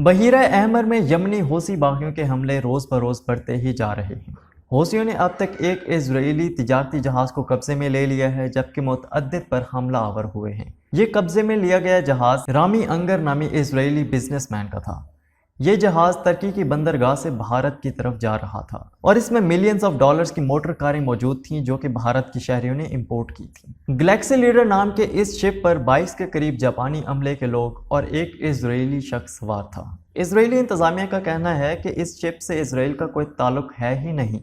बहीरा अहमर में यमनी हौसी बागियों के हमले रोज़ बरोज़ बढ़ते ही जा रहे हैं। हौसियों ने अब तक एक इजरायली तिजारती जहाज़ को कब्जे में ले लिया है, जबकि मुतअद्दिद पर हमला आवर हुए हैं। ये कब्जे में लिया गया जहाज़ रामी अंगर नामी इजरायली बिजनेसमैन का था। ये जहाज़ तुर्की की बंदरगाह से भारत की तरफ जा रहा था और इसमें मिलियंस ऑफ डॉलर्स की मोटर कारें मौजूद थीं, जो कि भारत की शहरियों ने इंपोर्ट की थीं। गैलेक्सी लीडर नाम के इस शिप पर 22 के करीब जापानी अमले के लोग और एक इजरायली शख्स सवार था। इजरायली इंतजामिया का कहना है कि इस शिप से इसराइल का कोई ताल्लुक है ही नहीं।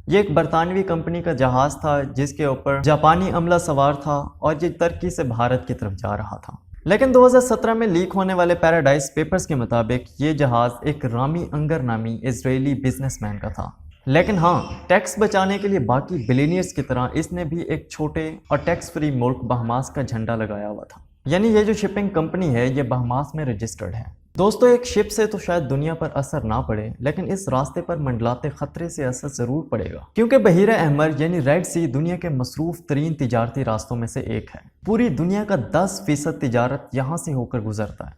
ये एक बरतानवी कंपनी का जहाज़ था जिसके ऊपर जापानी अमला सवार था और ये तुर्की से भारत की तरफ जा रहा था। लेकिन 2017 में लीक होने वाले पैराडाइज पेपर्स के मुताबिक ये जहाज़ एक रामी अंगर नामी इजरायली बिजनेसमैन का था। लेकिन हाँ, टैक्स बचाने के लिए बाकी बिलियनियर्स की तरह इसने भी एक छोटे और टैक्स फ्री मुल्क बहमास का झंडा लगाया हुआ था। यानी ये जो शिपिंग कंपनी है ये बहमास में रजिस्टर्ड है। दोस्तों, एक शिप से तो शायद दुनिया पर असर ना पड़े, लेकिन इस रास्ते पर मंडलाते खतरे से असर जरूर पड़ेगा, क्योंकि बहीरा अहमर यानी रेड सी दुनिया के मसरूफ तरीन तिजारती रास्तों में से एक है। पूरी दुनिया का 10% तिजारत यहाँ से होकर गुजरता है।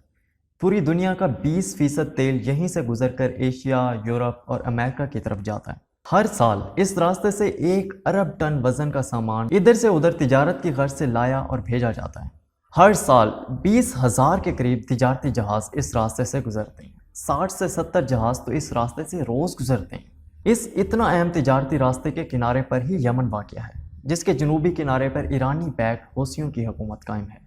पूरी दुनिया का 20% तेल यहीं से गुजरकर एशिया, यूरोप और अमेरिका की तरफ जाता है। हर साल इस रास्ते से 1 अरब टन वजन का सामान इधर से उधर तिजारत की गर्ज से लाया और भेजा जाता है। हर साल 20,000 के करीब तिजारती जहाज़ इस रास्ते से गुजरते हैं। 60 से 70 जहाज़ तो इस रास्ते से रोज़ गुजरते हैं। इस इतना अहम तिजारती रास्ते के किनारे पर ही यमन वाक़या है, जिसके जनूबी किनारे पर ईरानी बैक हौसियों की हुकूमत कायम है।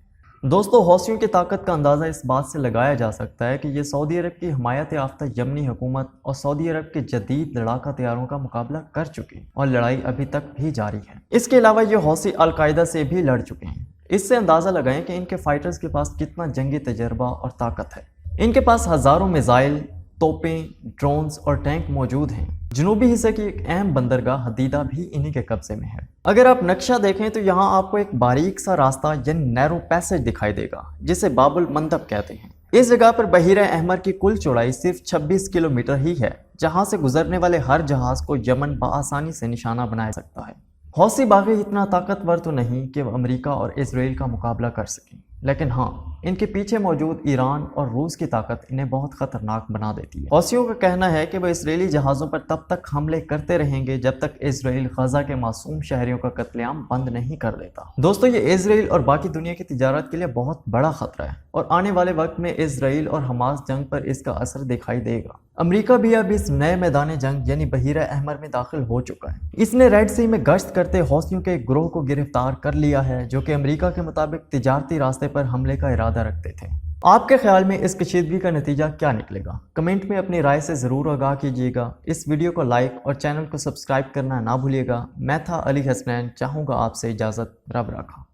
दोस्तों, हौसियों की ताकत का अंदाज़ा इस बात से लगाया जा सकता है कि ये सऊदी अरब की हिमायत याफ्ता यमनी हुकूमत और सऊदी अरब के जदीद लड़ाका तैयारों का मुकाबला कर चुकी और लड़ाई अभी तक भी जारी है। इसके अलावा ये हौसी अल-कायदा से भी लड़ चुके हैं। इससे अंदाज़ा लगाएं कि इनके फाइटर्स के पास कितना जंगी तजर्बा और ताकत है। इनके पास हज़ारों मिसाइल, तोपें, ड्रोन्स और टैंक मौजूद हैं। जनूबी हिस्से की एक अहम बंदरगाह हदीदा भी इन्हीं के कब्जे में है। अगर आप नक्शा देखें तो यहाँ आपको एक बारीक सा रास्ता यानी नैरो पैसेज दिखाई देगा, जिसे बाबुल मंदब कहते हैं। इस जगह पर बहीरा अहमर की कुल चौड़ाई सिर्फ 26 किलोमीटर ही है, जहाँ से गुजरने वाले हर जहाज़ को यमन बआसानी से निशाना बनाया सकता है। हौसी बागी इतना ताकतवर तो नहीं कि वह अमेरिका और इसराइल का मुकाबला कर सकें, लेकिन हाँ, इनके पीछे मौजूद ईरान और रूस की ताकत इन्हें बहुत खतरनाक बना देती है। हौसियों का कहना है कि वह इसराइली जहाज़ों पर तब तक हमले करते रहेंगे जब तक इसराइल गजा के मासूम शहरियों का कत्लेआम बंद नहीं कर देता। दोस्तों, ये इसराइल और बाकी दुनिया की तिजारत के लिए बहुत बड़ा खतरा है और आने वाले वक्त में इसराइल और हमास जंग पर इसका असर दिखाई देगा। अमेरिका भी अब इस नए मैदान जंग यानी बहीरा अहमर में दाखिल हो चुका है। इसने रेड सी में गश्त करते हौसियों के एक ग्रोह को गिरफ्तार कर लिया है, जो कि अमेरिका के मुताबिक तिजारती रास्ते पर हमले का इरादा रखते थे। आपके ख्याल में इस कशीदगी का नतीजा क्या निकलेगा? कमेंट में अपनी राय से ज़रूर आगाह कीजिएगा। इस वीडियो को लाइक और चैनल को सब्सक्राइब करना ना भूलिएगा। मैं था अली हसनैन, चाहूँगा आपसे इजाज़त। रब रखा।